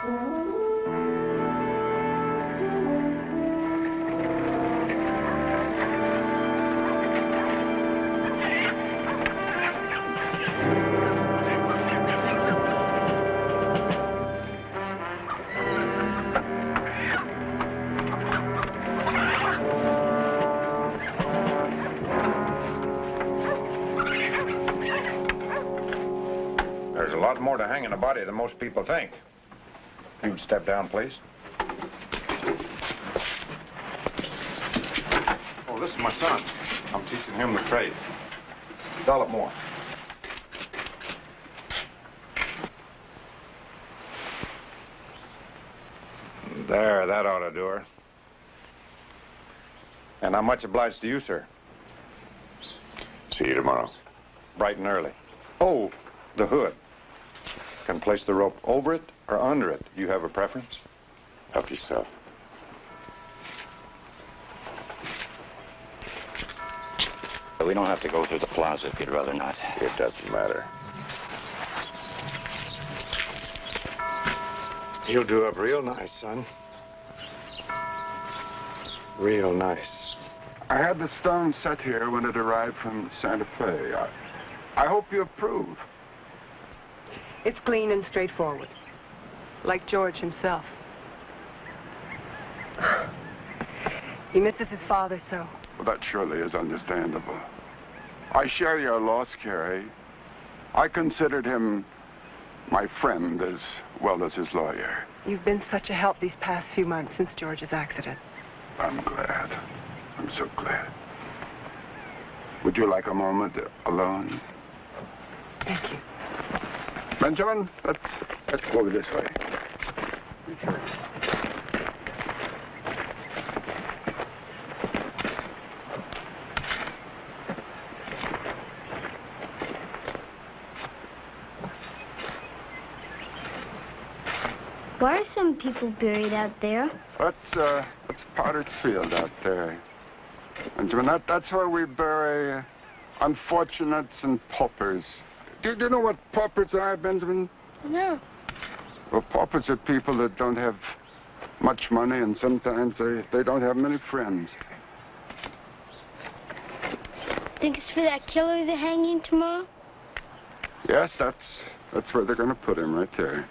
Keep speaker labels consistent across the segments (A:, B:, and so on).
A: There's a lot more to hanging a body than most people think. You'd step down, please. Oh, this is my son. I'm teaching him the trade. $1 more. There, that ought to do her. And I'm much obliged to you, sir.
B: See you tomorrow.
A: Bright and early. Oh, the hood. Can place the rope over it or under it. You have a preference?
B: Help yourself.
C: We don't have to go through the plaza if you'd rather not.
B: It doesn't matter.
A: You'll do up real nice, son. Real nice.
D: I had the stone set here when it arrived from Santa Fe. I hope you approve.
E: It's clean and straightforward, like George himself. He misses his father so.
D: Well, that surely is understandable. I share your loss, Carrie. I considered him my friend as well as his lawyer.
E: You've been such a help these past few months since George's accident.
D: I'm glad. I'm so glad. Would you like a moment alone?
E: Thank you.
D: Benjamin, let's go this way.
F: Why are some people buried out there?
D: That's Potter's Field out there. Benjamin, that's where we bury unfortunates and paupers. Do you know what paupers are, Benjamin?
F: No.
D: Well, paupers are people that don't have much money, and sometimes they don't have many friends.
F: Think it's for that killer they're hanging tomorrow?
D: Yes, that's where they're going to put him, right there.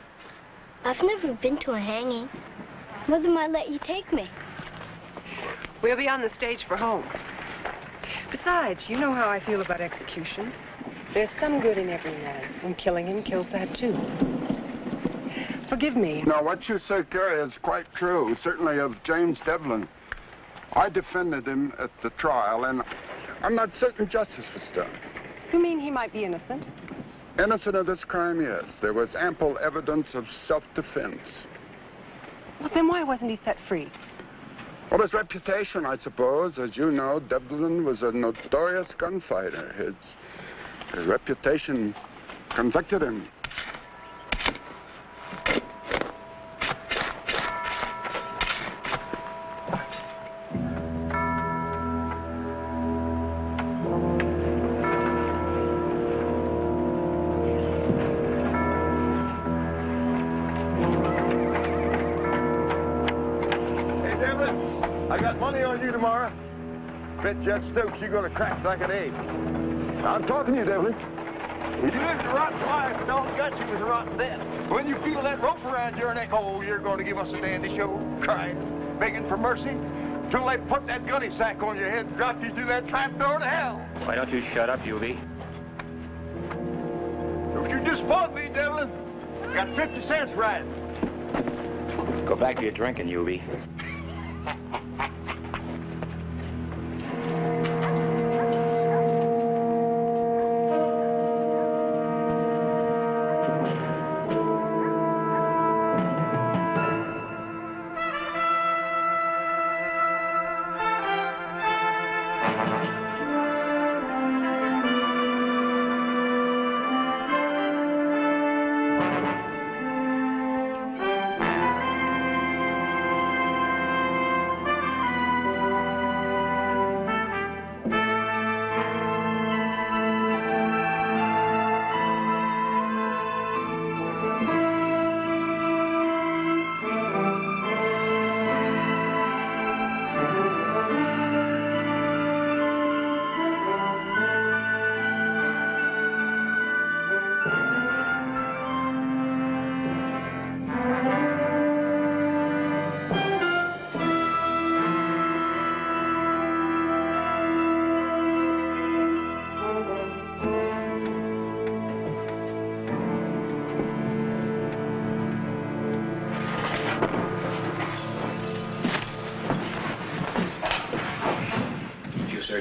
F: I've never been to a hanging. Mother might let you take me.
E: We'll be on the stage for home. Besides, you know how I feel about executions. There's some good in every man, and killing him kills that too. Forgive me.
D: No, what you say, Carrie, is quite true. Certainly of James Devlin. I defended him at the trial, and I'm not certain justice was done.
E: You mean he might be innocent?
D: Innocent of this crime, yes. There was ample evidence of self-defense.
E: Well, then why wasn't he set free?
D: Well, his reputation, I suppose. As you know, Devlin was a notorious gunfighter. His reputation convicted him.
G: Bet Judge Stokes you're gonna crack like an egg. I'm talking to you, Devlin. You lived a rotten life, and all it got you was a rotten death. When you feel that rope around your neck, oh, you're gonna give us a dandy show, crying, begging for mercy, till they put that gunny sack on your head and drop you through that trap door to hell.
C: Why don't you shut up, Yuby?
G: Don't you disappoint me, Devlin. Got 50 cents right.
C: Go back to your drinking, Yuby.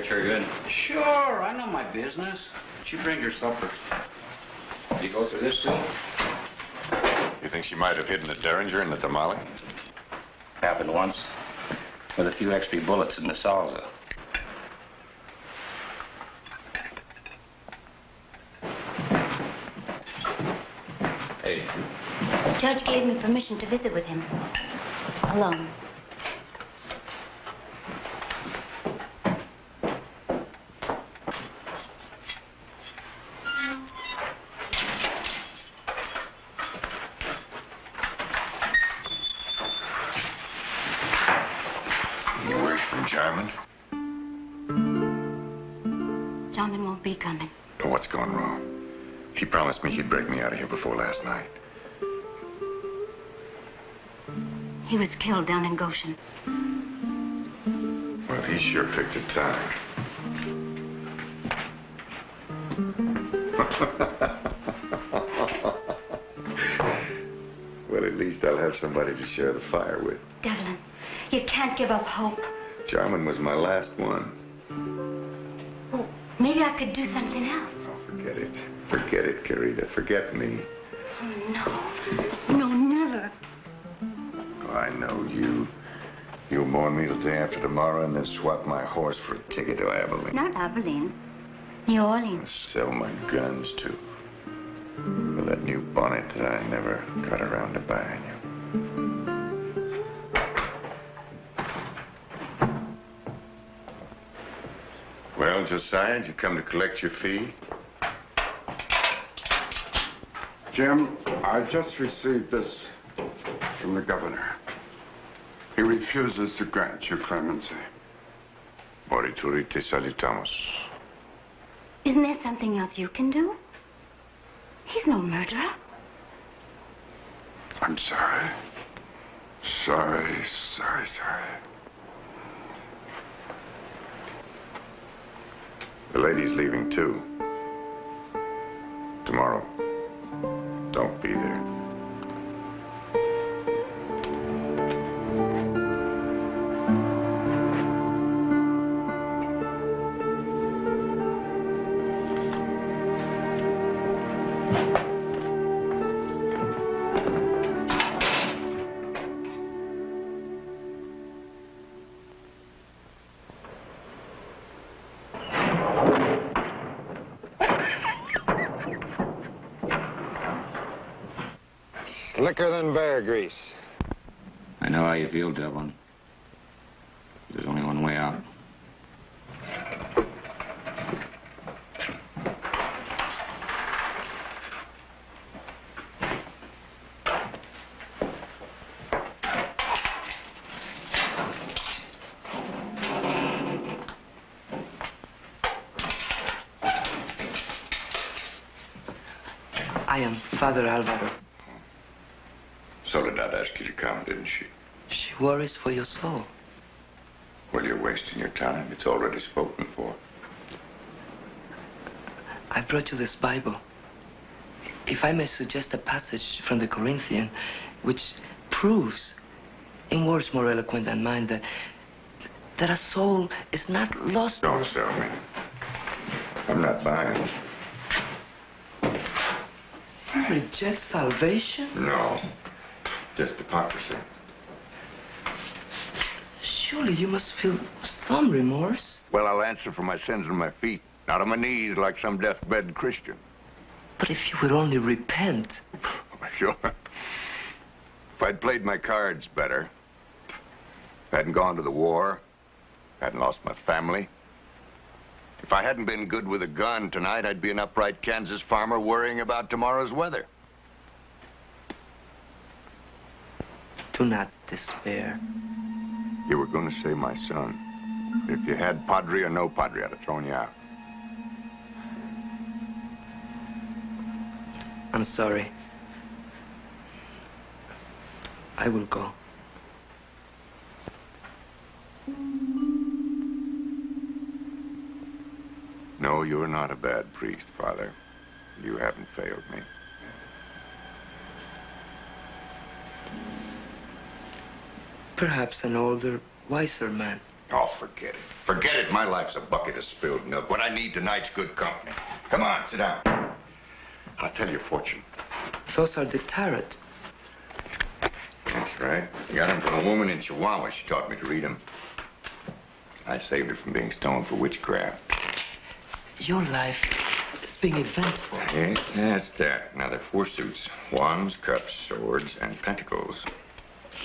C: Get your good.
H: Sure, I know my business. She bring her supper.
C: You go through this too?
B: You think she might have hidden the Derringer in the tamale?
C: Happened once. With a few extra bullets in the salsa. Hey.
I: Judge gave me permission to visit with him. Alone.
B: Jarman?
I: Jarman won't be coming.
B: Oh, what's gone wrong? He promised me he'd break me out of here before last night.
I: He was killed down in Goshen.
B: Well, he sure picked a time. Well, at least I'll have somebody to share the fire with.
I: Devlin, you can't give up hope.
B: Jarman was my last one.
I: Well, maybe I could do something else.
B: Oh, forget it. Forget it, Carita. Forget me.
I: Oh, no. No, never.
B: Oh, I know you. You'll mourn me the day after tomorrow and then swap my horse for a ticket to Abilene.
I: Not Abilene. New Orleans.
B: Sell my guns, too. For that new bonnet that I never got around to buying you. Well, Josiah, did you come to collect your fee?
D: Jim, I just received this from the governor. He refuses to grant you clemency.
B: Morituri, te salutamos.
I: Isn't there something else you can do? He's no murderer.
D: I'm sorry. Sorry.
B: The lady's leaving, too. Tomorrow. Don't be there.
A: Slicker than bear grease.
C: I know how you feel, Devlin. There's only one way out.
J: I am Father Alvaro.
B: Soledad asked you to come, didn't she?
J: She worries for your soul.
B: Well, you're wasting your time. It's already spoken for.
J: I brought you this Bible. If I may suggest a passage from the Corinthian, which proves, in words more eloquent than mine, that a soul is not lost.
B: Don't sell me. I'm not buying.
J: You reject salvation?
B: No. Just hypocrisy.
J: Surely you must feel some remorse.
G: Well, I'll answer for my sins on my feet, not on my knees like some deathbed Christian.
J: But if you would only repent.
G: Sure. If I'd played my cards better, hadn't gone to the war, hadn't lost my family, if I hadn't been good with a gun tonight, I'd be an upright Kansas farmer worrying about tomorrow's weather.
J: Do not despair.
G: You were going to say my son. If you had Padre or no Padre, I'd have thrown you out.
J: I'm sorry. I will go.
B: No, you're not a bad priest, Father. You haven't failed me.
J: Perhaps an older, wiser man.
B: Oh, forget it. Forget it. My life's a bucket of spilled milk. What I need tonight's good company. Come on, sit down. I'll tell you a fortune.
J: Those are the tarot.
B: That's right. Got them from a woman in Chihuahua. She taught me to read them. I saved her from being stoned for witchcraft.
J: Your life is being eventful.
B: Yes, that's that. Now, there are 4 suits. Wands, cups, swords, and pentacles.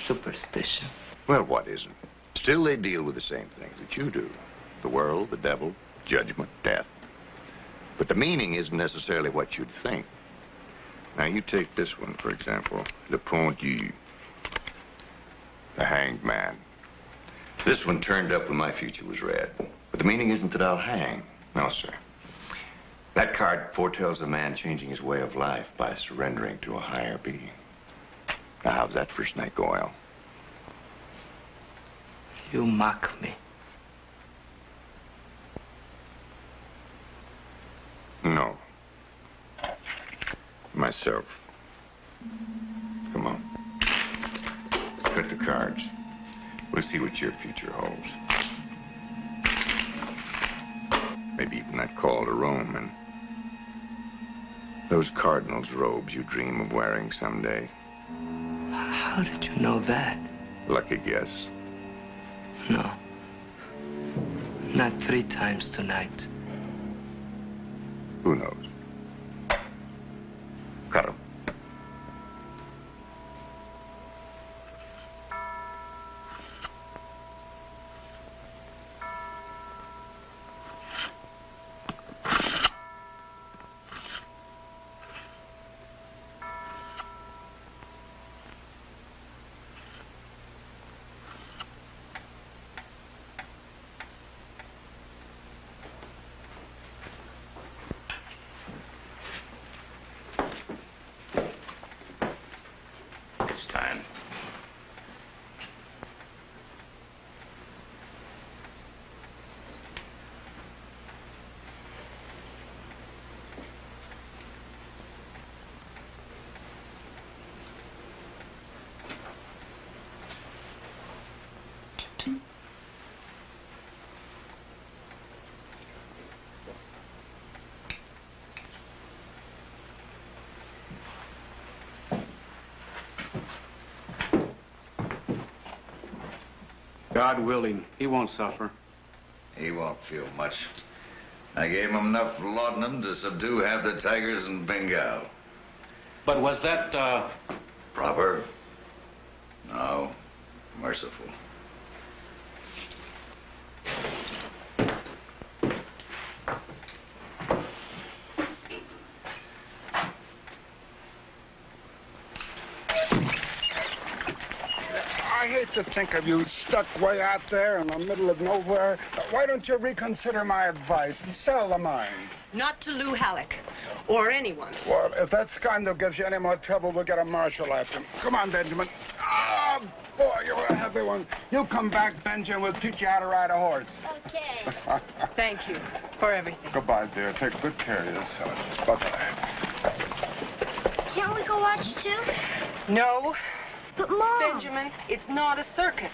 J: Superstition.
B: Well, what isn't? Still, they deal with the same things that you do. The world, the devil, judgment, death. But the meaning isn't necessarily what you'd think. Now, you take this one, for example. Le Pendu. The Hanged Man. This one turned up when my future was red. But the meaning isn't that I'll hang. No, sir. That card foretells a man changing his way of life by surrendering to a higher being. Now, how's that first night go, Al?
J: You mock me.
B: No. Myself. Come on. Cut the cards. We'll see what your future holds. Maybe even that call to Rome and those cardinal's robes you dream of wearing someday.
J: How did you know that?
B: Lucky guess.
J: No. Not 3 times tonight.
B: Who knows? Cut 'em.
H: God willing, he won't suffer.
K: He won't feel much. I gave him enough laudanum to subdue half the tigers in Bengal.
H: But was that,
K: Proper? No. Merciful.
D: I hate to think of you stuck way out there in the middle of nowhere. Why don't you reconsider my advice and sell the mine?
E: Not to Lou Halleck. Or anyone.
D: Well, if that scoundrel gives you any more trouble, we'll get a marshal after him. Come on, Benjamin. Oh, boy, you're a heavy one. You come back, Benjamin, we'll teach you how to ride a horse.
F: Okay.
E: Thank you for everything.
D: Goodbye, dear. Take good care of yourself. Bye-bye.
F: Can't we go watch too?
E: No.
F: But, Mom...
E: Benjamin, it's not a circus.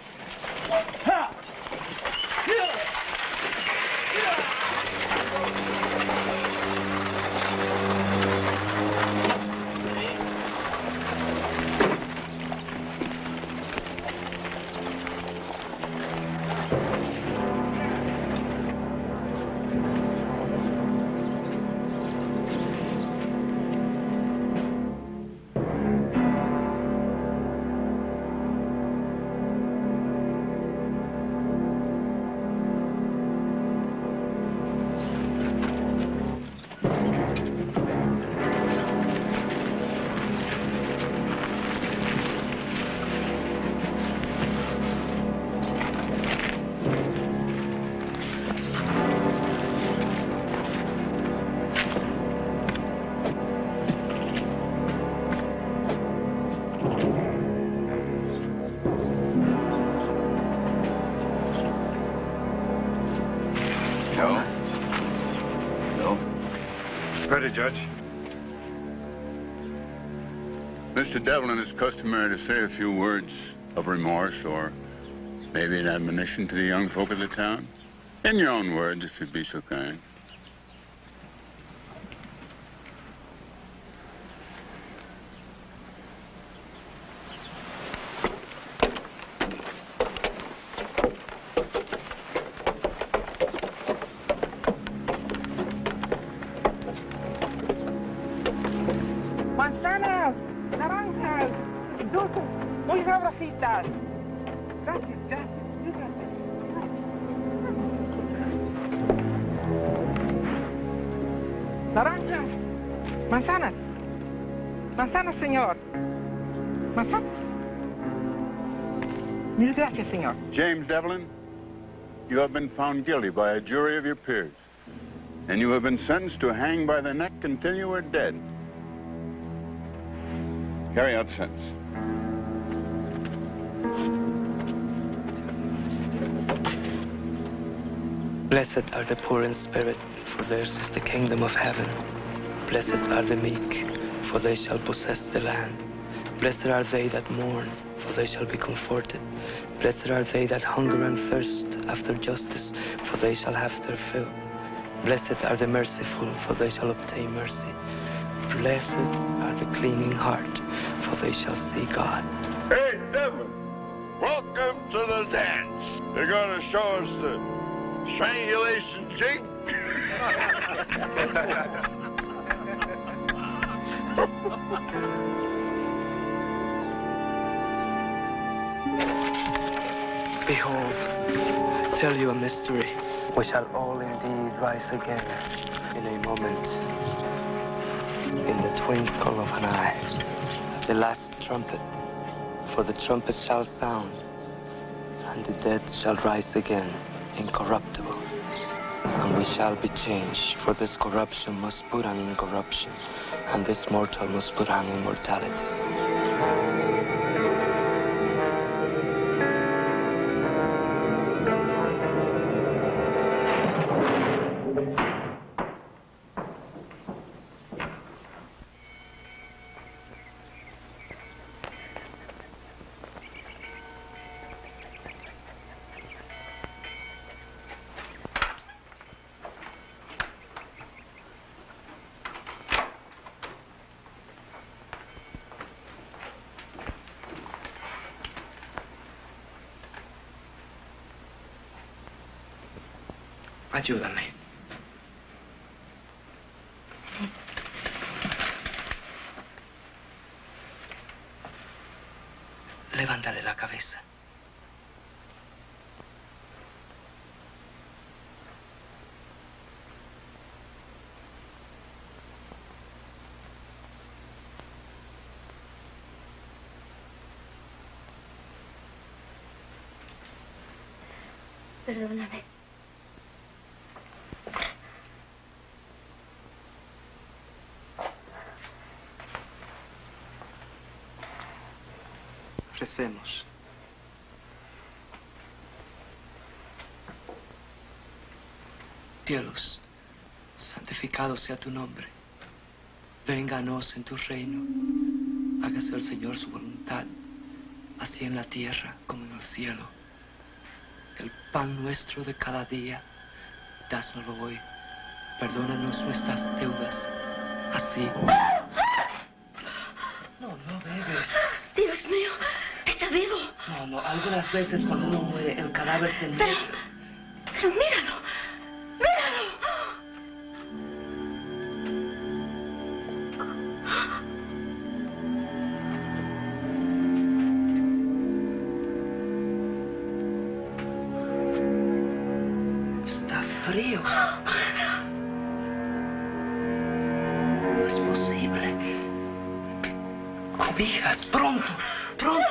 D: Ready, Judge.
L: Mr. Devlin is customary to say a few words of remorse or
D: Maybe an admonition to the young folk of the town? In your own words, if you'd be so kind.
L: Manzanas, naranjas, dulces, muy sabrositas. Gracias, gracias, gracias. Naranjas, manzanas, manzanas, señor. Manzanas. Mil gracias, señor.
D: James Devlin, you have been found guilty by a jury of your peers, and you have been sentenced to hang by the neck until you are dead. Carry out the sentence.
J: Blessed are the poor in spirit, for theirs is the kingdom of heaven. Blessed are the meek, for they shall possess the land. Blessed are they that mourn, for they shall be comforted. Blessed are they that hunger and thirst after justice, for they shall have their fill. Blessed are the merciful, for they shall obtain mercy. Blessed are the clean in heart, for they shall see God.
G: Hey, Devlin, welcome to the dance. They're going to show us the strangulation jig.
J: Behold, I tell you a mystery. We shall all indeed rise again in a moment, in the twinkle of an eye, at the last trumpet. For the trumpet shall sound, and the dead shall rise again, incorruptible. And we shall be changed, for this corruption must put on incorruption, and this mortal must put on immortality. Ayúdame.
I: Sí.
J: Levántale la cabeza.
I: Perdóname.
J: Recemos. Cielos, santificado sea tu nombre. Vénganos en tu reino. Hágase el Señor su voluntad, así en la tierra como en el cielo. El pan nuestro de cada día, dásnoslo hoy. Perdónanos nuestras deudas, así. No bebes.
I: Dios mío, está vivo.
J: No, algunas veces cuando uno muere, el cadáver se muere.
I: Pero míralo, míralo.
J: Está frío. No es posible. Cobijas, pronto, pronto.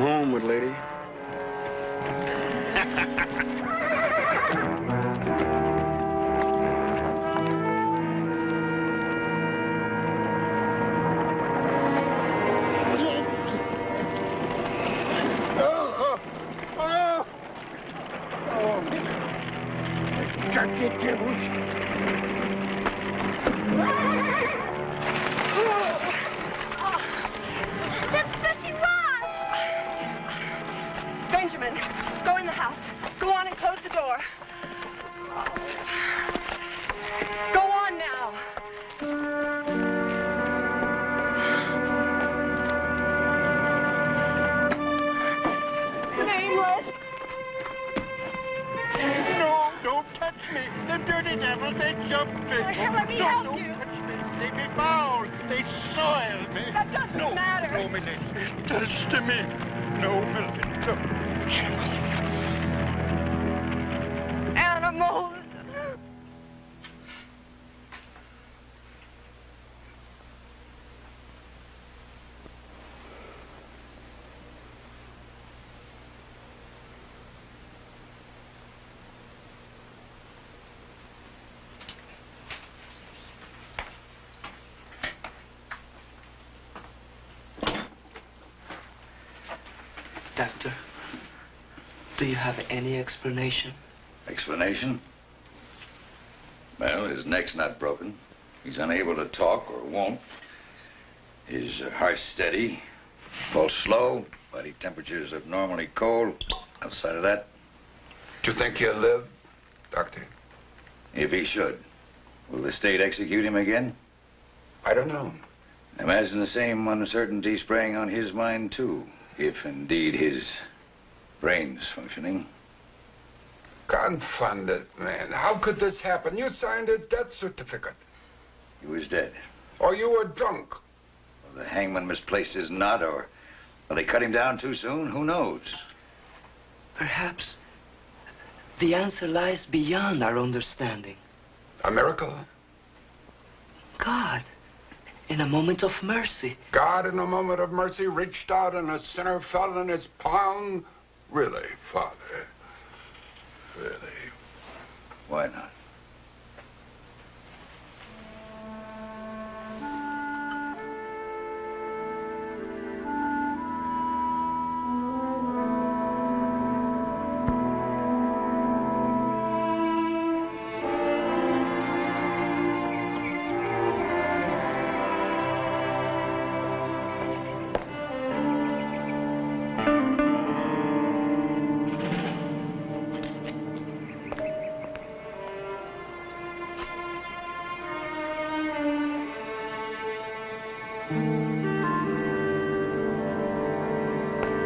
M: homeward, lady.
E: Benjamin, go in the house. Go on and close the door. Go on now. Nameless.
G: No, don't touch me. The dirty devils, they jumped me.
E: Let me help
G: don't
E: you.
G: Touch me. They be foul. They soiled me.
E: That doesn't matter.
G: No, Milady. It does to me. No, Milady. No.
E: Animals.
J: Doctor, do you have any explanation?
K: Explanation? Well, his neck's not broken. He's unable to talk or won't. His heart's steady. Pulse slow. Body temperature's abnormally cold. Outside of that,
D: Do you think he'll live, Doctor?
K: if he should, will the state execute him again?
D: I don't know.
K: Imagine the same uncertainty spraying on his mind, too, if indeed his brain's functioning.
D: Confound it, man. How could this happen? You signed his death certificate.
K: He was dead.
D: Or you were drunk.
K: Well, the hangman misplaced his knot, or they cut him down too soon. Who knows?
J: Perhaps the answer lies beyond our understanding.
D: A miracle?
J: God, in a moment of mercy.
D: God, in a moment of mercy, reached out and a sinner fell in his palm? Really, Father? Really?
K: Why not?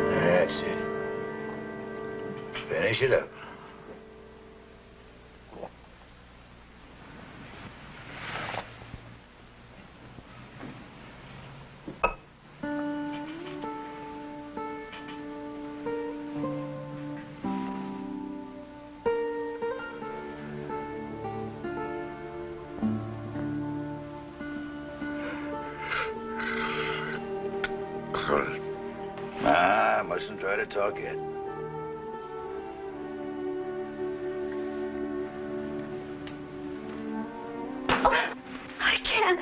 K: That's it. Finish it up. Nah, I mustn't try to talk yet.
I: I can't.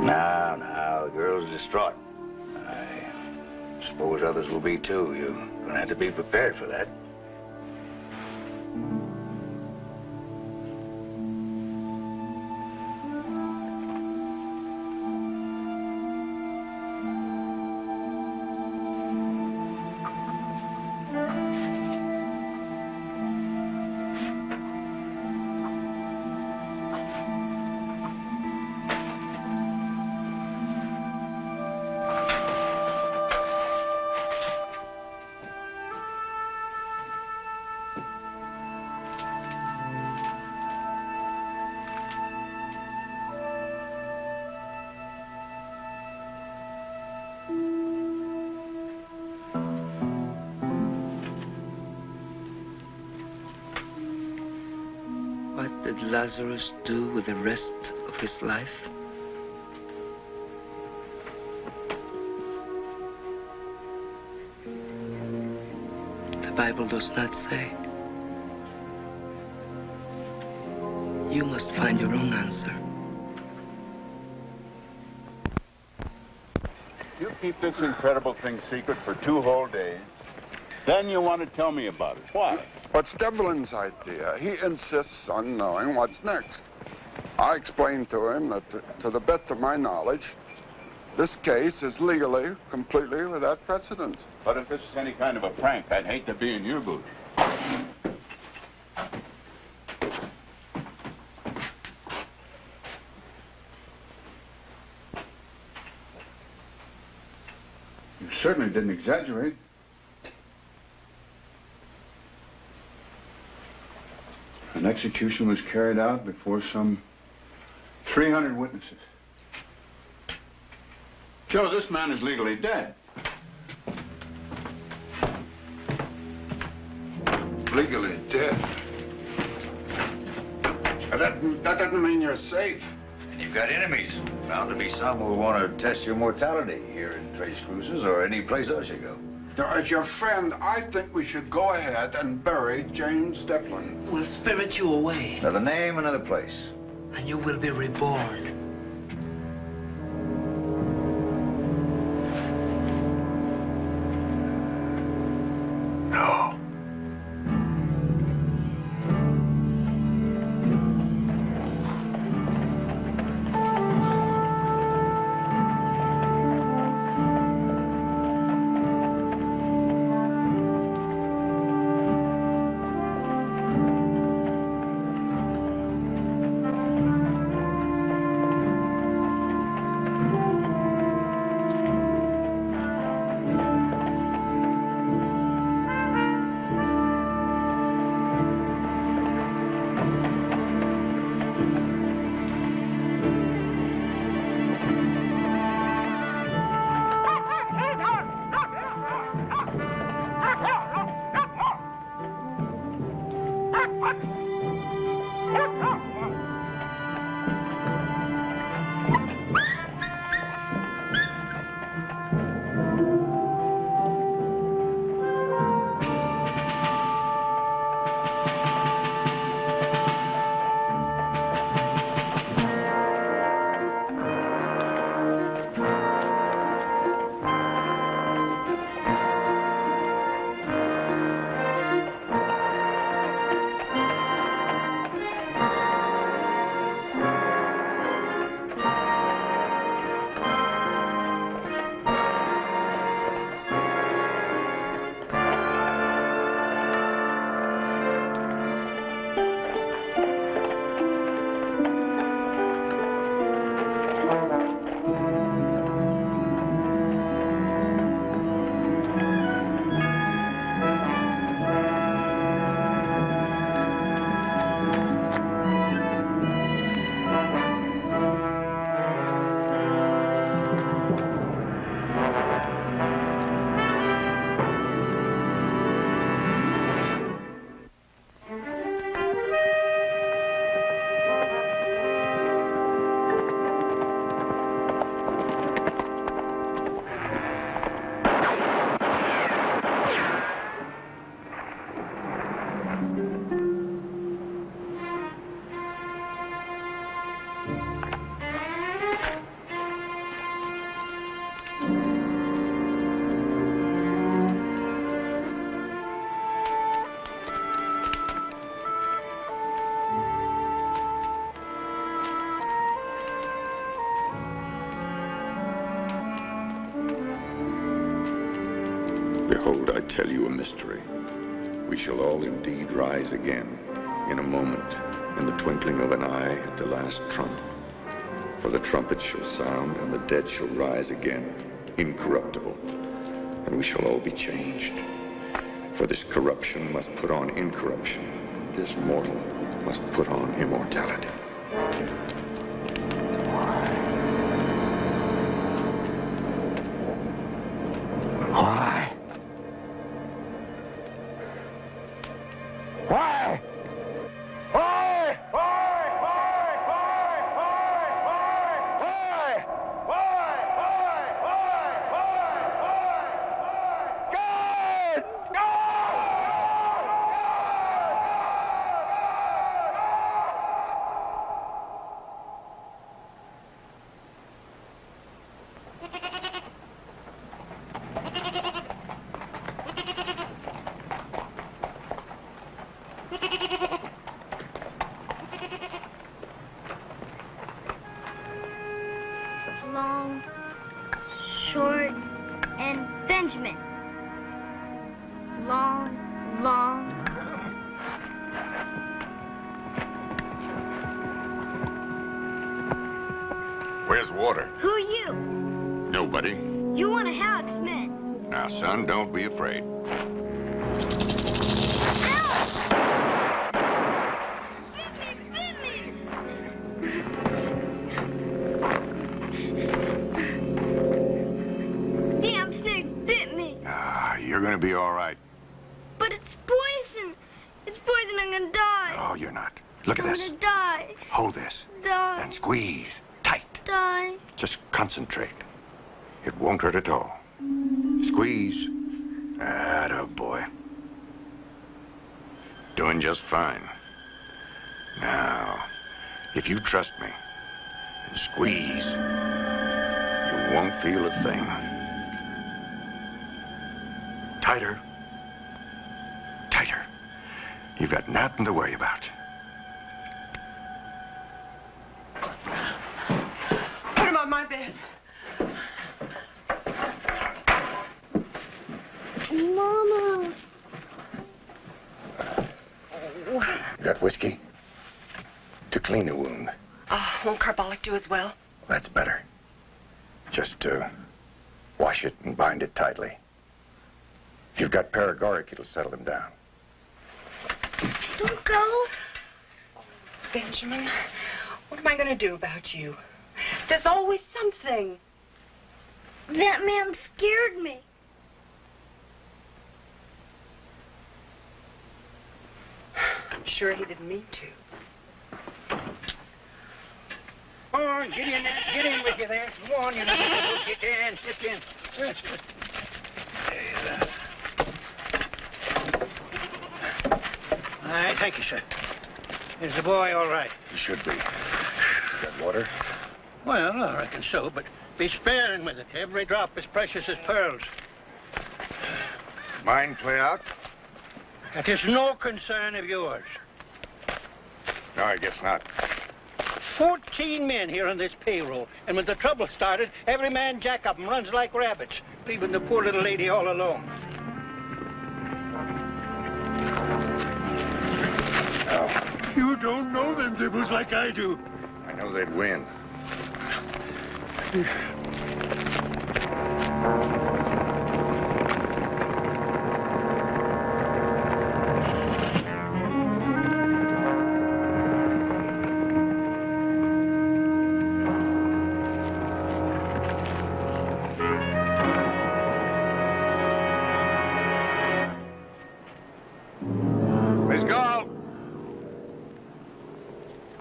K: Now, the girl's distraught. I suppose others will be too. You're gonna have to be prepared for that.
J: What did Lazarus do with the rest of his life? The Bible does not say. You must find your own answer.
M: You keep this incredible thing secret for 2 whole days. Then you want to tell me about it. Why?
D: What's Devlin's idea? He insists on knowing what's next. I explained to him that, to the best of my knowledge, this case is legally, completely without precedent.
M: But if this is any kind of a prank, I'd hate to be in your booth.
N: You certainly didn't exaggerate. An execution was carried out before some 300 witnesses. Joe, this man is legally dead.
D: Legally dead? That doesn't mean you're safe.
K: And you've got enemies. Bound to be some who want to test your mortality here in Trace Cruises or any place else you go.
D: Now, as your friend, I think we should go ahead and bury James Devlin.
J: We'll spirit you away.
K: Another name, another place.
J: And you will be reborn.
K: No.
B: Behold, I tell you a mystery. We shall all indeed rise again, in a moment, in the twinkling of an eye, at the last trump. For the trumpet shall sound, and the dead shall rise again, incorruptible, and we shall all be changed. For this corruption must put on incorruption, this mortal must put on immortality.
G: Why? Why? Why? Why?
F: Benjamin. Long, long.
B: Where's water?
F: Who are you?
B: Nobody.
F: You one of Halleck's men.
B: Now, son, don't be afraid.
F: Damn snake bit me.
B: You're gonna be all right.
F: But it's poison. It's poison. I'm gonna die.
B: Oh, you're not. Look at
F: I'm
B: this.
F: gonna die.
B: Hold this.
F: Die.
B: And squeeze. Tight.
F: Die.
B: Just concentrate. It won't hurt at all. Squeeze. Atta boy. Doing just fine. Now, if you trust me and squeeze, you won't feel a thing. Tighter. Tighter. You've got nothing to worry about.
E: Put him on my bed.
F: Mama.
B: You got whiskey? To clean the wound.
E: Won't carbolic do as well?
B: That's better. Just wash it and bind it tightly. If you've got paregoric, it'll settle him down.
F: Don't go.
E: Benjamin, what am I going to do about you? There's always something.
F: That man scared me.
E: I'm sure he didn't mean to.
G: Oh, get in there. Get in with you there. Come on, you know. Get in. Get in. All right, thank you, sir. Is the boy all right?
B: He should be. You got water?
G: Well, I reckon so, but be sparing with it. Every drop is precious as pearls.
B: Mind play out?
G: That is no concern of yours.
B: No, I guess not.
G: 14 men here on this payroll, and when the trouble started, every man jack up and runs like rabbits, leaving the poor little lady all alone.
B: No.
G: You don't know them devils like I do.
B: I know they'd win.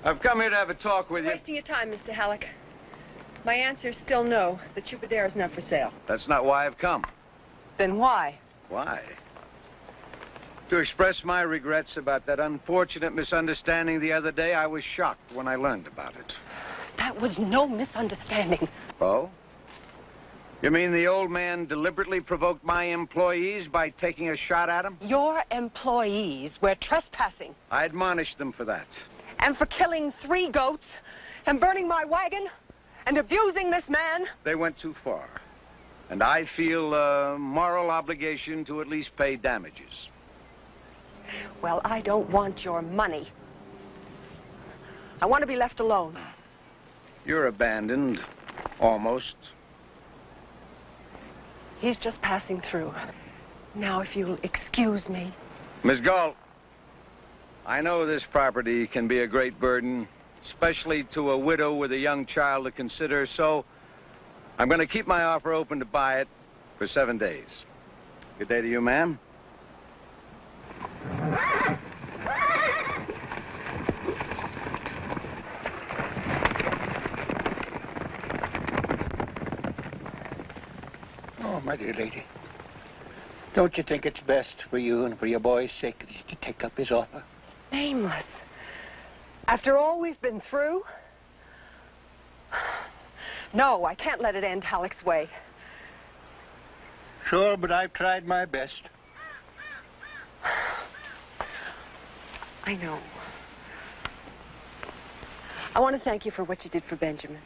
O: I've come here to have a talk with you.
E: Wasting your time, Mr. Halleck. My answer is still no. The Chupadera is not for sale.
O: That's not why I've come.
E: Then why?
O: Why? To express my regrets about that unfortunate misunderstanding the other day. I was shocked when I learned about it.
E: That was no misunderstanding.
O: Oh? You mean the old man deliberately provoked my employees by taking a shot at them?
E: Your employees were trespassing.
O: I admonished them for that.
E: And for killing 3 goats, and burning my wagon, and abusing this man.
O: They went too far. And I feel a moral obligation to at least pay damages.
E: Well, I don't want your money. I want to be left alone.
O: You're abandoned. Almost.
E: He's just passing through. Now, if you'll excuse me.
O: Miss Galt, I know this property can be a great burden, especially to a widow with a young child to consider, so I'm going to keep my offer open to buy it for 7 days. Good day to you, ma'am.
G: Oh, my dear lady. Don't you think it's best for you and for your boy's sake to take up his offer?
E: Nameless. After all we've been through? No, I can't let it end Halleck's way.
G: Sure, but I've tried my best.
E: I know. I want to thank you for what you did for Benjamin.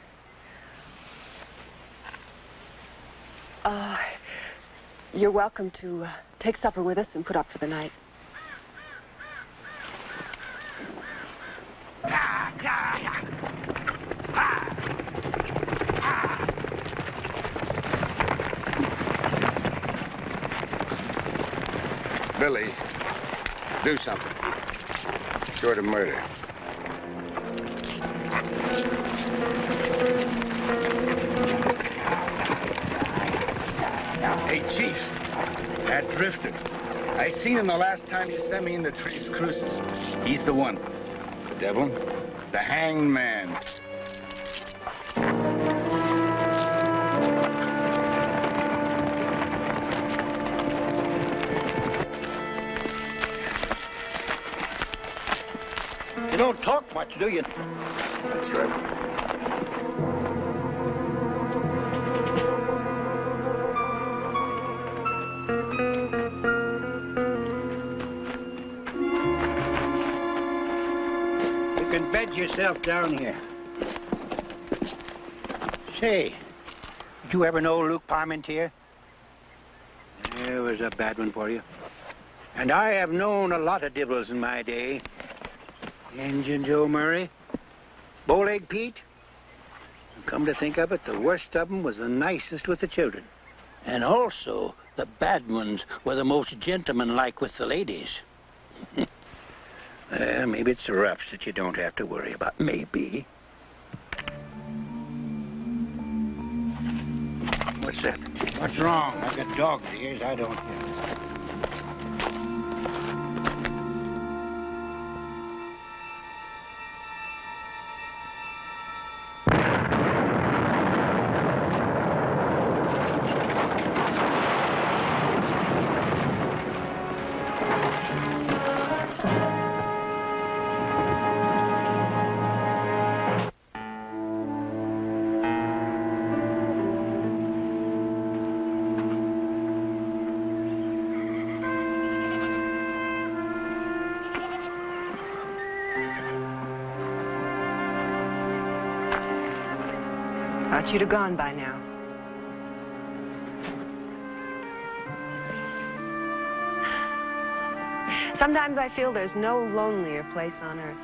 E: You're welcome to take supper with us and put up for the night.
O: Billy, do something. Short of murder.
P: Hey, Chief, that drifter. I seen him the last time he sent me in the Tres Cruces. He's the one.
O: The devil?
P: The hanged man.
G: You don't talk much, do you?
O: That's right.
G: You can bed yourself down here. Say, did you ever know Luke Parmentier? It was a bad one for you. And I have known a lot of divils in my day. Injun Joe Murray, Bowleg Pete. Come to think of it, the worst of them was the nicest with the children. And also, the bad ones were the most gentlemanlike with the ladies. Well, maybe it's the roughs that you don't have to worry about. Maybe. What's that? What's wrong? I've got dog's ears. I don't hear.
E: Thought you'd have gone by now. Sometimes I feel there's no lonelier place on earth.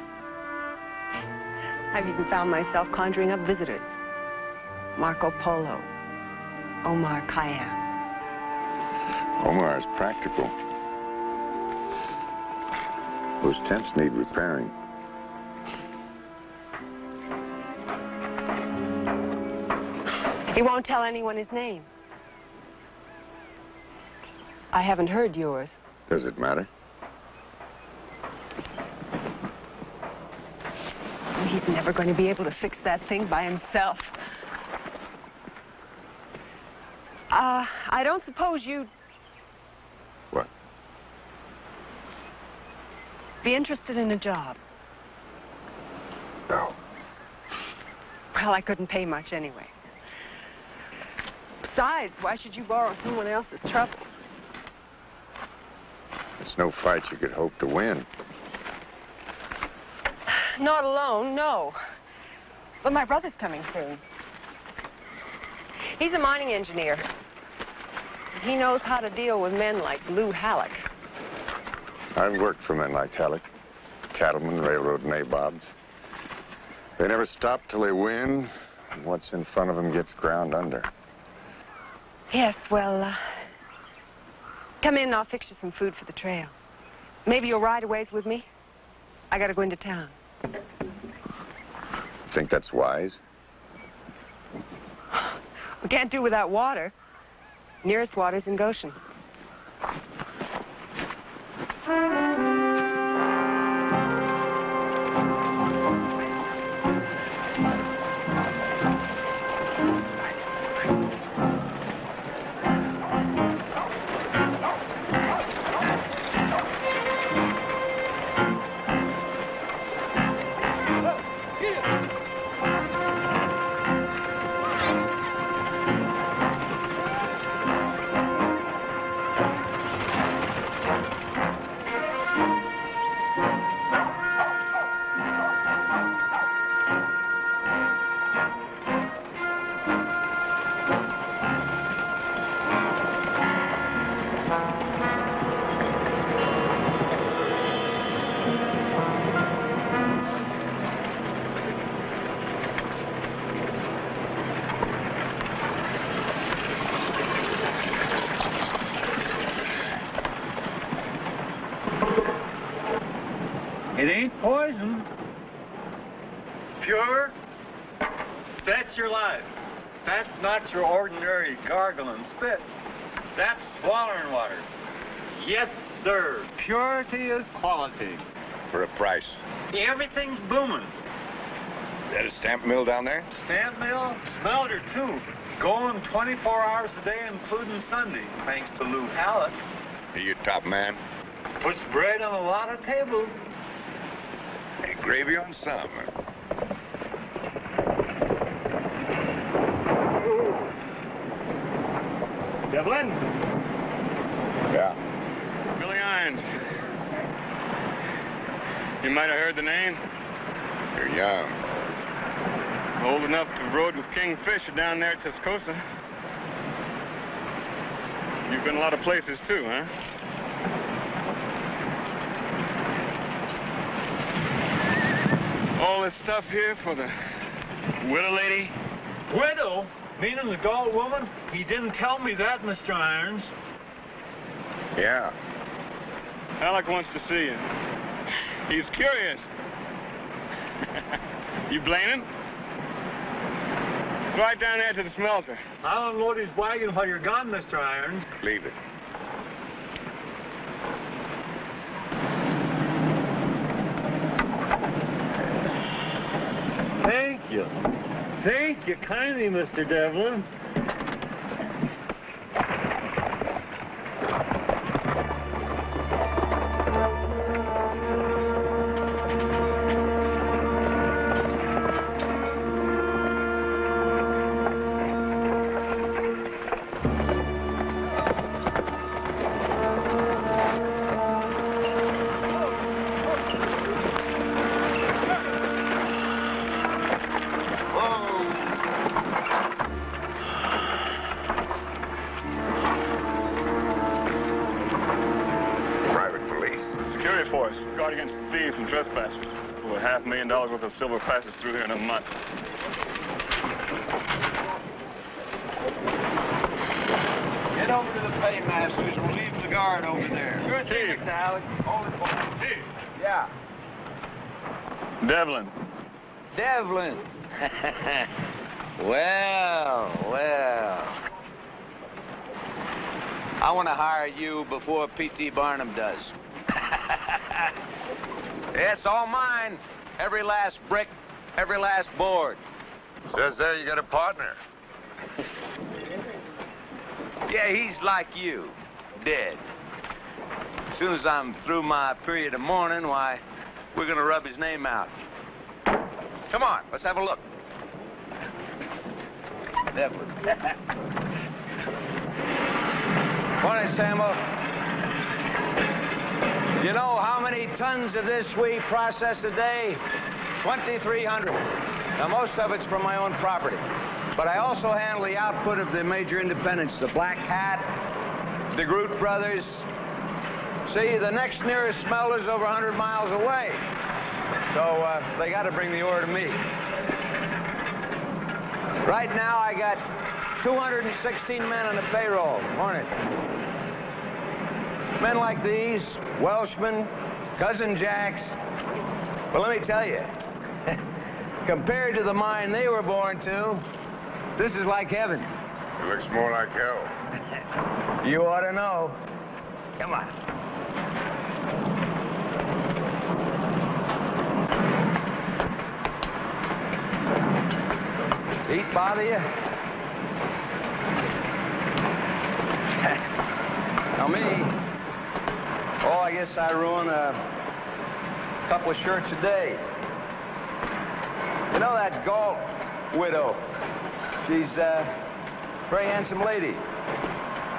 E: I've even found myself conjuring up visitors. Marco Polo, Omar Khayyam.
B: Omar is practical. Those tents need repairing.
E: He won't tell anyone his name. I haven't heard yours.
B: Does it matter?
E: He's never going to be able to fix that thing by himself. I don't suppose you'd...
B: What?
E: Be interested in a job.
B: No.
E: Well, I couldn't pay much anyway. Besides, why should you borrow someone else's trouble?
B: It's no fight you could hope to win.
E: Not alone, no. But my brother's coming soon. He's a mining engineer. He knows how to deal with men like Lou Halleck.
B: I've worked for men like Halleck. Cattlemen, railroad nabobs. They never stop till they win, and what's in front of them gets ground under.
E: Yes, well, come in and I'll fix you some food for the trail. Maybe you'll ride a ways with me? I gotta go into town.
B: Think that's wise?
E: We can't do without water. Nearest water's in Goshen.
Q: ain't poison. Pure? That's your life. That's not your ordinary gargling spit. That's swallowing water. Yes, sir. Purity is quality.
B: For a price.
Q: Everything's booming.
B: Is that a stamp mill down there?
Q: Stamp mill, smelter too. Going 24 hours a day, including Sunday, thanks to Lou Hallett.
B: He your top man?
Q: Puts bread on a lot of tables.
B: Hey, gravy on some.
Q: Devlin?
B: Yeah.
R: Billy Irons. You might have heard the name.
B: You're young.
R: Old enough to have rode with King Fisher down there at Tascosa. You've been a lot of places too, huh? All this stuff here for the widow lady?
Q: Widow? Meaning the gaunt woman? He didn't tell me that, Mr. Irons.
B: Yeah.
R: Alec wants to see you. He's curious. You blame him? It's right down there to the smelter.
Q: I'll unload his wagon while you're gone, Mr. Irons.
B: Leave it.
Q: Thank you. Thank you kindly, Mr. Devlin.
R: Forrest, guard against thieves and trespassers. Over $500,000 worth of silver passes through here in a month.
O: Get over to the paymasters and we'll leave the guard over there.
Q: Sure thing, Mr. Alec. Hold it for me.
O: Yeah.
R: Devlin.
O: Devlin. Well. I want to hire you before P.T. Barnum does. It's all mine. Every last brick, every last board.
B: Says there you got a partner.
O: Yeah, he's like you. Dead. As soon as I'm through my period of mourning, why, we're gonna rub his name out. Come on, let's have a look. Devlin. Morning, Samuel. You know how many tons of this we process a day? 2,300. Now, most of it's from my own property. But I also handle the output of the major independents, the Black Hat, the Groot Brothers. See, the next nearest smelter's over 100 miles away. So, they got to bring the ore to me. Right now, I got 216 men on the payroll. Morning. Men like these, Welshmen, Cousin Jacks. But let me tell you, compared to the mine they were born to, this is like heaven.
B: It looks more like hell.
O: You ought to know. Come on. Heat bother you? Now me, oh, I guess I ruin a couple of shirts a day. You know that Galt widow? She's a very handsome lady.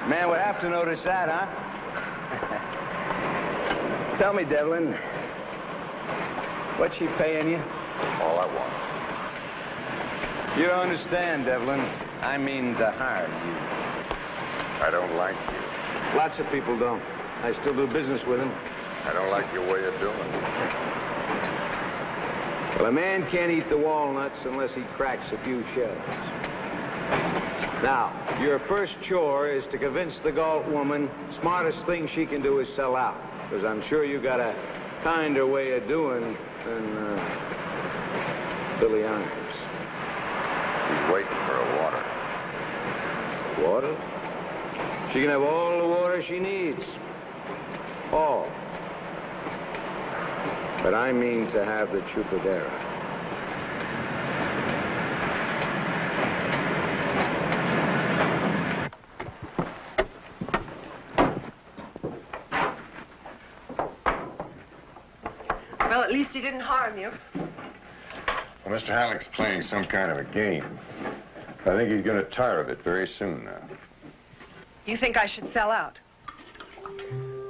O: Man would have to notice that, huh? Tell me, Devlin, what's she paying you?
B: All I want.
O: You don't understand, Devlin. I mean to hire you.
B: I don't like you.
O: Lots of people don't. I still do business with them.
B: I don't like your way of doing it.
O: Well, a man can't eat the walnuts unless he cracks a few shells. Now, your first chore is to convince the Galt woman smartest thing she can do is sell out. Because I'm sure you got a kinder way of doing than Billy Irons.
B: He's waiting for a water.
O: Water? She can have all the water she needs. All. But I mean to have the Chupadera.
E: Well, at least he didn't harm you.
A: Well, Mr. Halleck's playing some kind of a game. I think he's going to tire of it very soon now.
E: You think I should sell out?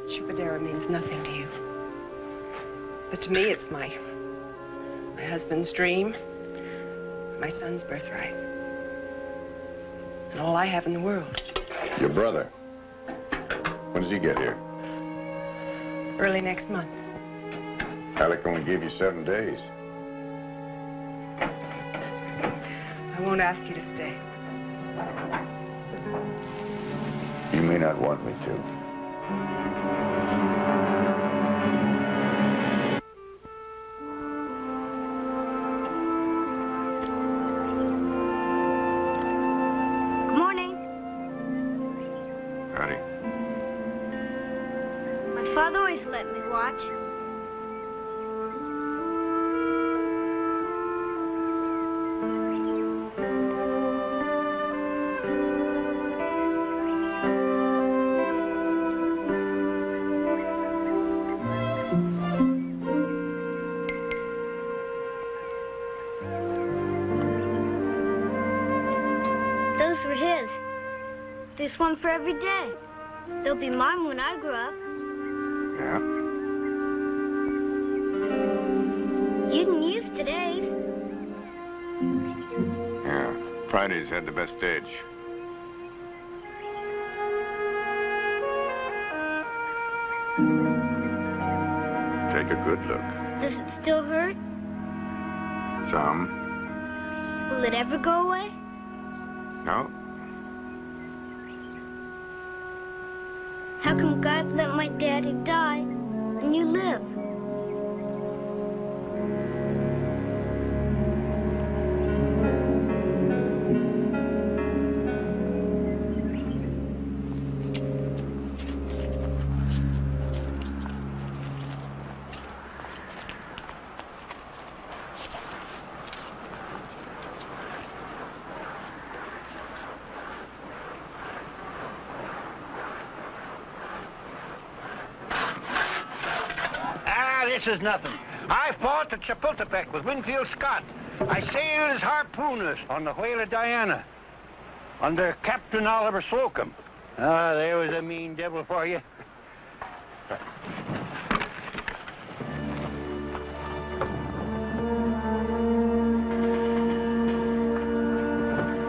E: Chupadera means nothing to you. But to me, it's my husband's dream, my son's birthright, and all I have in the world.
A: Your brother. When does he get here?
E: Early next month.
A: Halleck only gave you 7 days.
E: I won't ask you to stay.
A: You may not want me to.
F: Good morning.
A: Howdy.
F: My father always let me watch. Those were his. There's one for every day. They'll be mine when I grow up.
A: Yeah?
F: You didn't use today's.
A: Yeah. Friday's had the best edge. Take a good look.
F: Does it still hurt?
A: Some.
F: Will it ever go away?
A: No.
F: How come God let my daddy die and you live?
G: This is nothing. I fought at Chapultepec with Winfield Scott. I sailed as harpooners on the whaler Diana under Captain Oliver Slocum. Ah, there was a mean devil for you.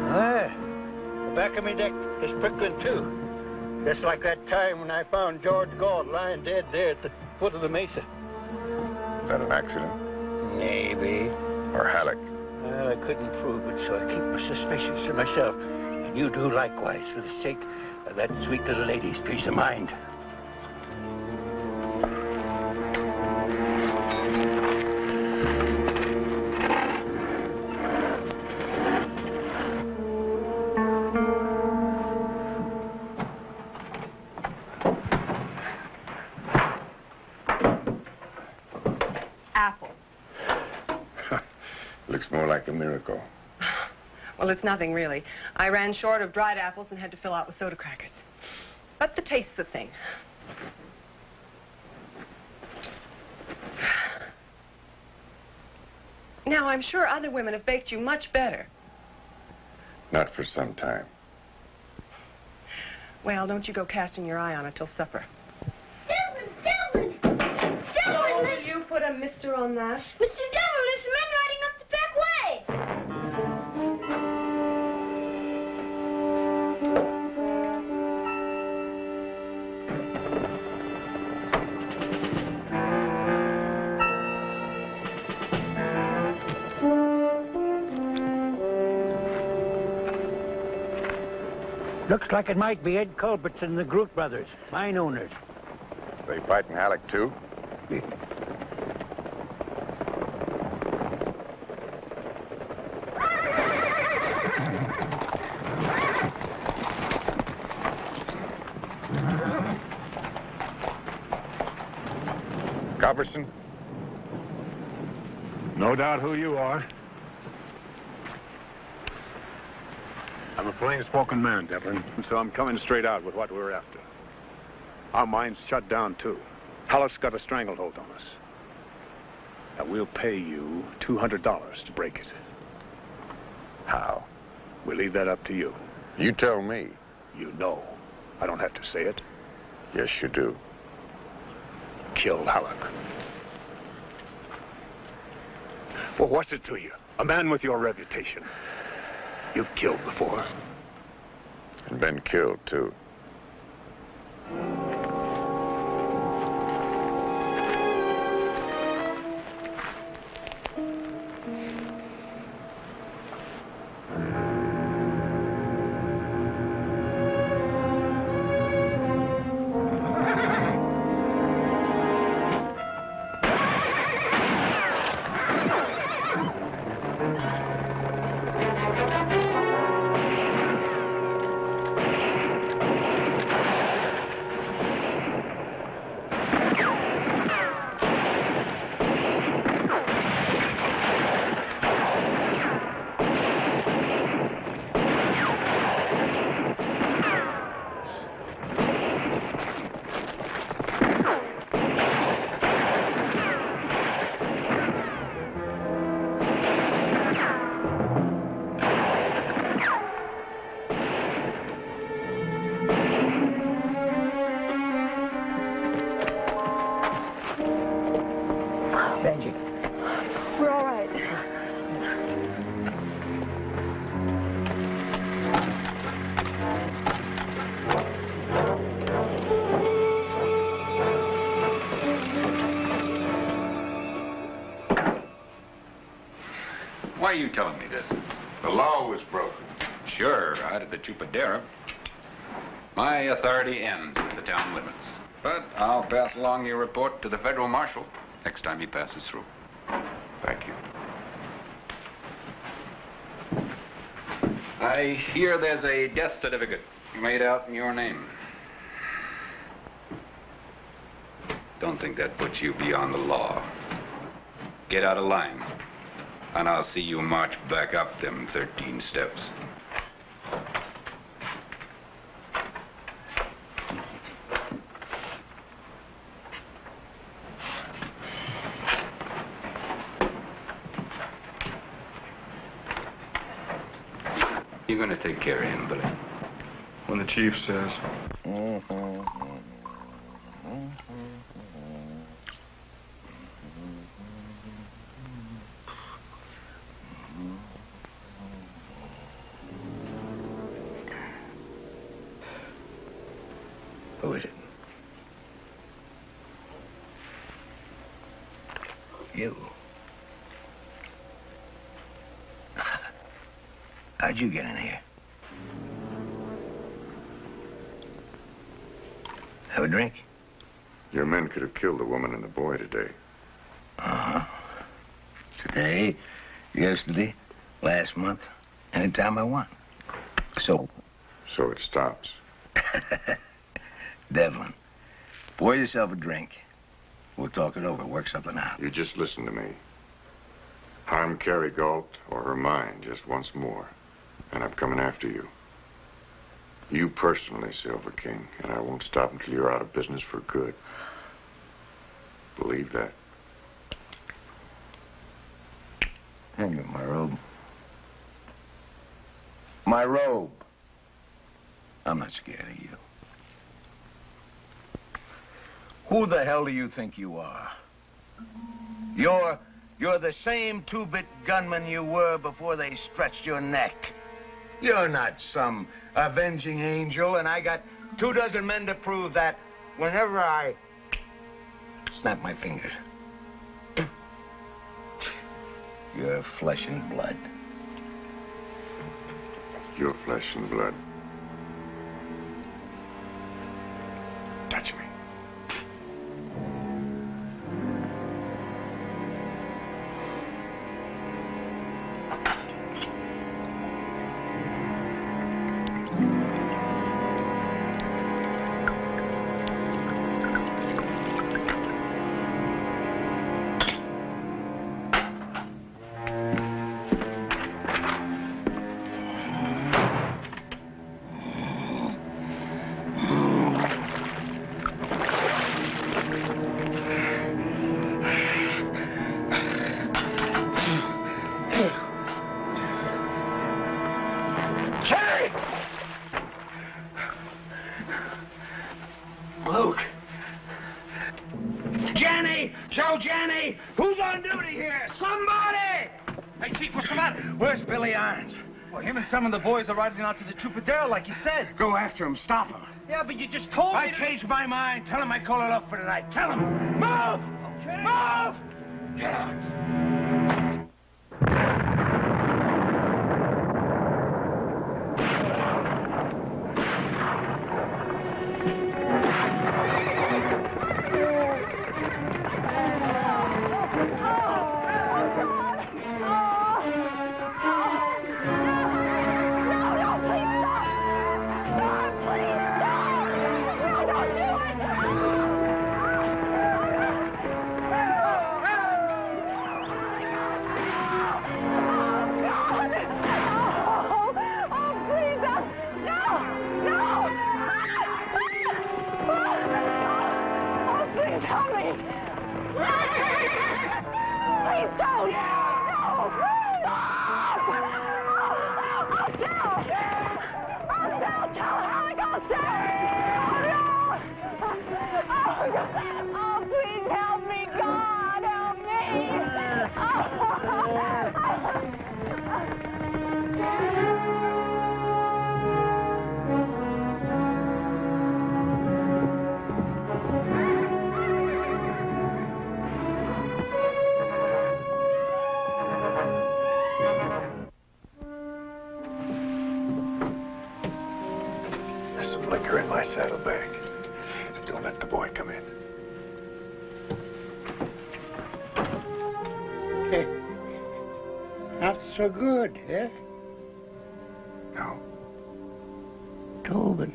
G: The back of me deck is prickling too. Just like that time when I found George Galt lying dead there at the foot of the mesa.
A: Is that an accident?
G: Maybe.
A: Or Halleck?
G: Well, I couldn't prove it, so I keep my suspicions to myself. And you do likewise for the sake of that sweet little lady's peace of mind.
A: Looks more like a miracle.
E: Well, it's nothing, really. I ran short of dried apples and had to fill out with soda crackers. But the taste's the thing. Now, I'm sure other women have baked you much better.
A: Not for some time.
E: Well, don't you go casting your eye on it till supper.
F: Devlin!
E: Oh, will you put a mister on that?
F: Mr. Devlin, there's men riding up the back way!
G: Looks like it might be Ed Culbertson and the Groot brothers, mine owners.
A: They fighting Halleck, too?
R: Robertson?
S: No doubt who you are. I'm a plain-spoken man, Devlin, and so I'm coming straight out with what we're after. Our mine's shut down, too. Halleck's got a stranglehold on us. Now, we'll pay you $200 to break it.
R: How?
S: We'll leave that up to you.
R: You tell me.
S: You know. I don't have to say it.
R: Yes, you do.
S: Kill Halleck. Well, what's it to you? A man with your reputation. You've killed before.
R: And been killed, too.
E: We're all right.
C: Why are you telling me this?
K: The law was broken.
C: Sure, out at the Chupadera. My authority ends at the town limits. But I'll pass along your report to the federal marshal next time he passes through.
K: Thank you.
C: I hear there's a death certificate made out in your name. Don't think that puts you beyond the law. Get out of line, and I'll see you march back up them 13 steps. You're going to take care of him, Billy.
R: When the chief says.
P: Who is it? You. How'd you get in here? Have a drink?
R: Your men could have killed the woman and the boy today.
P: Uh-huh. Today, yesterday, last month, anytime I want. So
R: it stops.
P: Devlin, pour yourself a drink. We'll talk it over, work something out.
R: You just listen to me. Harm Carrie Galt or her mind just once more, and I'm coming after you. You personally, Silver King, and I won't stop until you're out of business for good. Believe that.
P: Hang on, my robe. My robe. I'm not scared of you. Who the hell do you think you are? You're the same two-bit gunman you were before they stretched your neck. You're not some avenging angel, and I got 24 men to prove that whenever I snap my fingers. You're flesh and blood.
R: Your flesh and blood. Touch me.
P: here! Somebody!
L: Hey, Chief, what's the matter?
P: Where's Billy Irons?
L: Well, him and some of the boys are riding out to the Chupadero, like you said.
P: Go after him. Stop him.
L: Yeah, but you just told me
P: I changed my mind. Tell him I call it off for tonight. Tell him. Move!
L: Okay.
P: Move! Get out.
R: Liquor in my saddlebag. Don't let the boy come in.
T: Not so good, eh?
R: No.
T: Tobin.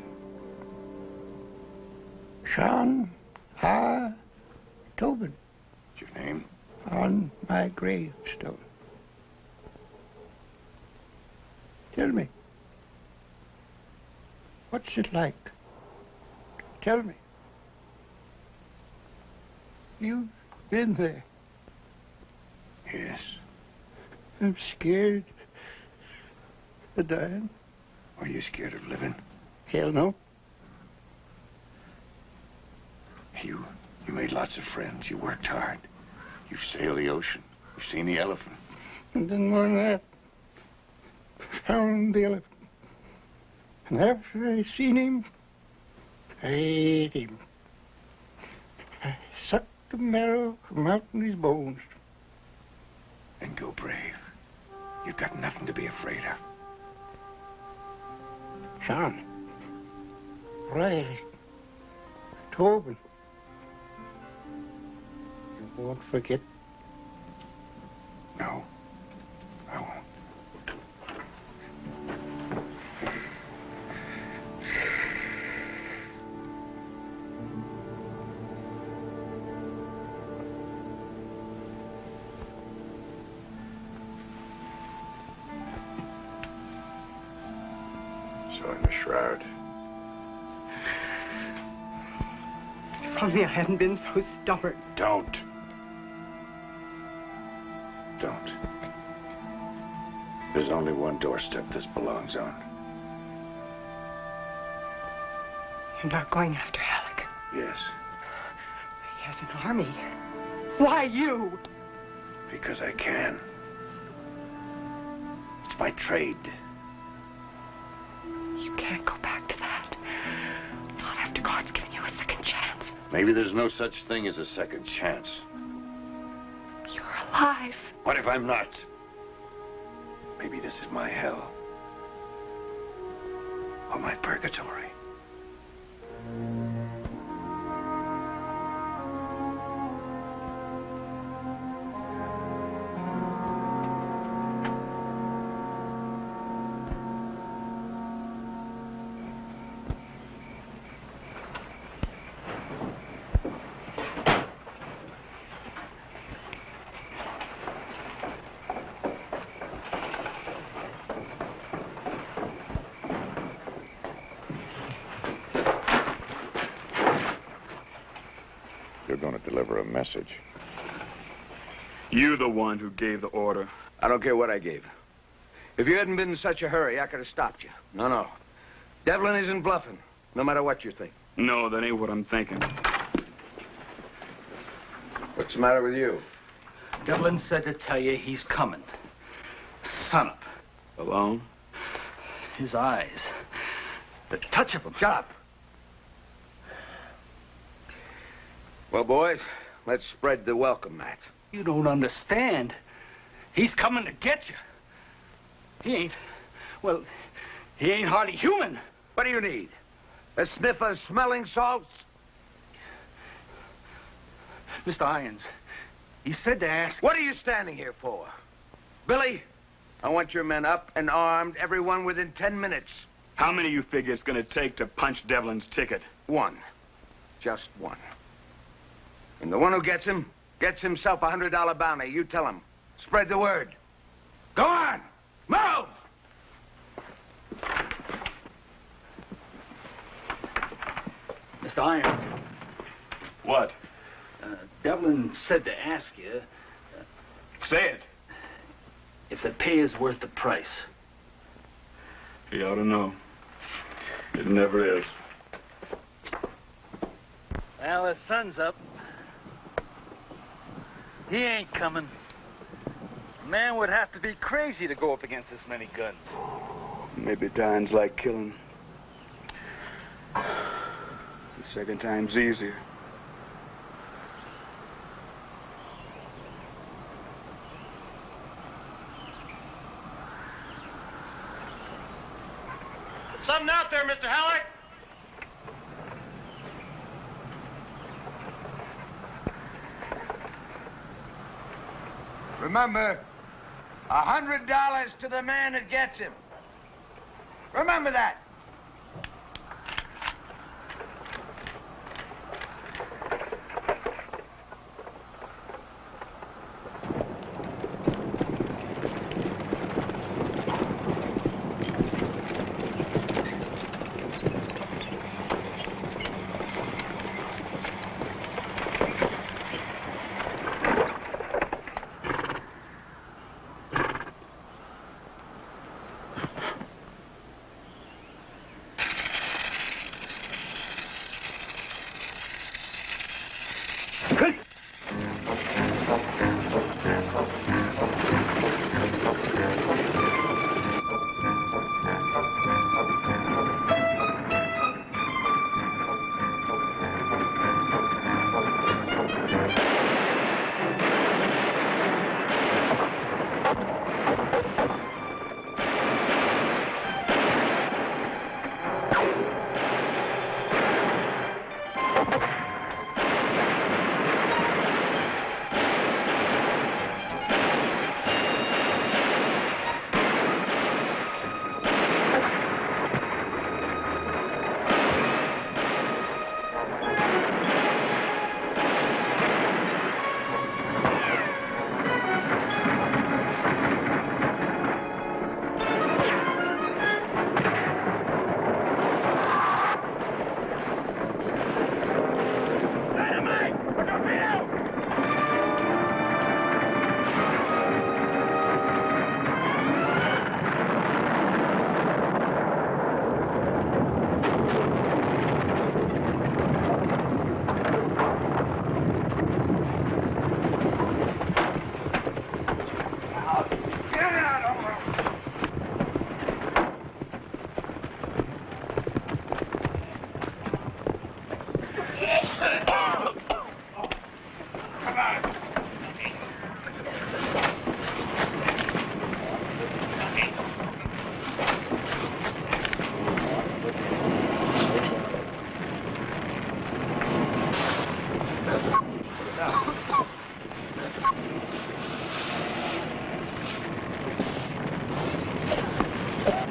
T: Sharon R. Tobin.
R: What's your name?
T: On my gravestone. Tell me. What's it like? Tell me. You've been there.
R: Yes.
T: I'm scared of dying.
R: Are you scared of living?
T: Hell no.
R: You made lots of friends. You worked hard. You've sailed the ocean. You've seen the elephant.
T: And then more than that, found the elephant. And after I seen him, I ate him. I sucked the marrow from out in his bones.
R: Then go brave. You've got nothing to be afraid of.
T: Sharon. Riley. Tobin. You won't forget.
R: No, I won't. So in the shroud.
E: If only I hadn't been so stubborn.
R: Don't. There's only one doorstep this belongs on.
E: You're not going after Alec.
R: Yes,
E: He has an army. Why you?
R: because I can. It's my trade.
E: You can't go back to that. Not after God's given you a second chance.
R: Maybe there's no such thing as a second chance.
E: You're alive.
R: What if I'm not? Maybe this is my hell. Or my purgatory. You're going to deliver a message.
S: You the one who gave the order.
P: I don't care what I gave. If you hadn't been in such a hurry, I could have stopped you. No. Devlin isn't bluffing, no matter what you think.
S: No, that ain't what I'm thinking.
P: What's the matter with you?
H: Devlin said to tell you he's coming. Son up.
U: Alone?
H: His eyes. The touch of them.
P: Shut up. Well, boys, let's spread the welcome mat.
H: You don't understand. He's coming to get you. He ain't hardly human.
P: What do you need? A sniff of smelling salts?
H: Mr. Irons, he said to ask...
P: What are you standing here for? Billy, I want your men up and armed, everyone within 10 minutes.
S: How many you figure it's gonna take to punch Devlin's ticket?
P: One. Just one. And the one who gets him, gets himself a $100 bounty. You tell him. Spread the word. Go on! Move!
H: Mr. Irons.
S: What?
H: Devlin said to ask you...
S: Say it.
H: If the pay is worth the price.
S: He ought to know. It never is.
L: Well, the sun's up. He ain't coming. A man would have to be crazy to go up against this many guns.
S: Maybe dying's like killing. The second time's easier.
L: Something out there, Mr. Halleck?
P: Remember, $100 to the man that gets him. Remember that.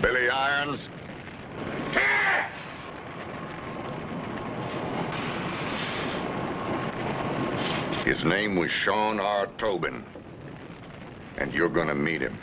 R: Billy Irons. His name was Sean R. Tobin, and you're gonna meet him.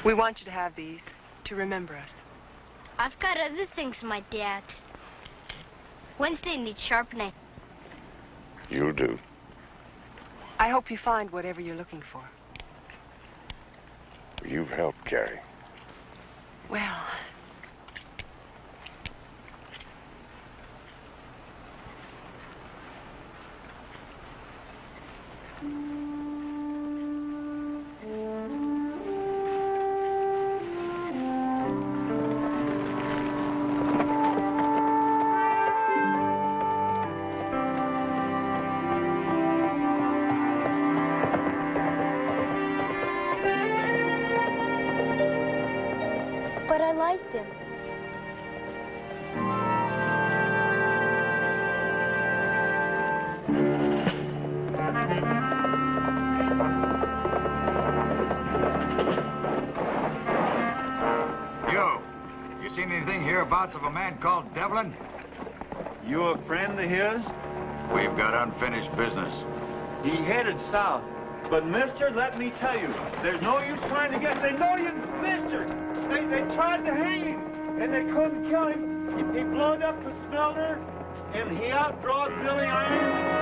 E: We want you to have these to remember us.
F: I've got other things in my dad's. Wednesday needs sharpening.
R: You'll do.
E: I hope you find whatever you're looking for.
R: You've helped, Carrie.
E: Well,
F: But I liked him.
K: You seen anything hereabouts of a man called Devlin?
Q: You a friend of his?
K: We've got unfinished business.
Q: He headed south. But, mister, let me tell you, there's no use trying to get... They know you, mister! They tried to hang him, and they couldn't kill him. He blowed up the smelter, and he outdrawed Billy Iron.